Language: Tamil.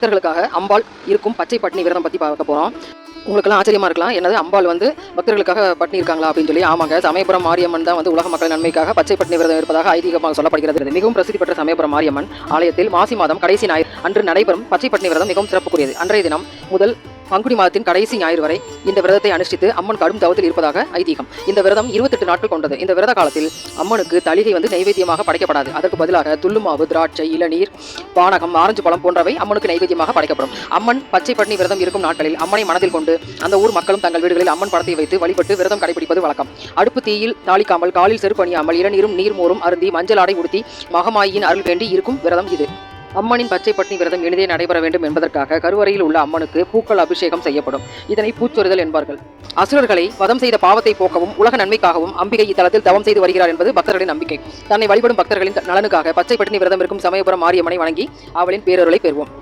பக்தர்களுக்காக அம்பாள் இருக்கும் பச்சை பட்டினி விரதம் பற்றி பார்க்க போகிறோம். உங்களுக்கெல்லாம் ஆச்சரியமா இருக்கலாம், என்னது அம்பாள் பக்தர்களுக்காக பட்டினி இருக்காங்களா அப்படின்னு சொல்லி. ஆமாங்க, சமயபுரம் மாரியம்மன் தான் உலக மக்கள் நன்மைக்காக பச்சை பட்டினி விரதம் இருப்பதாக ஐதீகமாக சொல்லப்படுகிறது. மிகவும் பிரசித்தி பெற்ற சமயபுரம் மாரியம்மன் ஆலயத்தில் மாசி மாதம் கடைசி ஞாயிறு அன்று நடைபெறும் பச்சை பட்டினி விரதம் மிகவும் சிறப்புக்குரியது. அன்றைய தினம் முதல் பங்குனி மாதத்தின் கடைசி ஞாயிறு வரை இந்த விரதத்தை அனுஷ்டித்து அம்மன் கடும் தவத்தில் இருப்பதாக ஐதீகம். இந்த விரதம் 28 நாட்கள் கொண்டது. இந்த விரத காலத்தில் அம்மனுக்கு தளிகை நைவேத்தியமாக படைக்கப்படாது. அதற்கு பதிலாக துள்ளுமாவு, திராட்சை, இளநீர், பானகம், ஆரஞ்சு பழம் போன்றவை அம்மனுக்கு நைவேத்தியமாக படைக்கப்படும். அம்மன் பச்சை பட்டினி விரதம் இருக்கும் நாட்களில் அம்மனை மனதில் கொண்டு அந்த ஊர் மக்களும் தங்கள் வீடுகளில் அம்மன் படத்தை வைத்து வழிபட்டு விரதம் கடைபிடிப்பது வழக்கம். அடுப்பு தீயில் தாளிக்காமல், காலில் செருப்பு அணியாமல், இளநீரும் நீர்மோரும் அருந்தி மஞ்சள் ஆடை உடுத்தி மகமாயின் அருள் வேண்டி இருக்கும் விரதம் இது. அம்மனின் பச்சை பட்டினி விரதம் எளிதே நடைபெற வேண்டும் என்பதற்காக கருவறையில் உள்ள அம்மனுக்கு பூக்கள் அபிஷேகம் செய்யப்படும். இதனை பூச்சொரிதல் என்பார்கள். அசுரர்களை வதம் செய்த பாவத்தை போக்கவும் உலக நன்மைக்காகவும் அம்பிகை இத்தலத்தில் தவம் செய்து வருகிறார் என்பது பக்தர்களின் நம்பிக்கை. தன்னை வழிபடும் பக்தர்களின் நலனுக்காக பச்சை பட்டினி விரதம் இருக்கும் சமயபுரம் மாரியம்மனை வணங்கி அவளின் பேரருளை பெறுவோம்.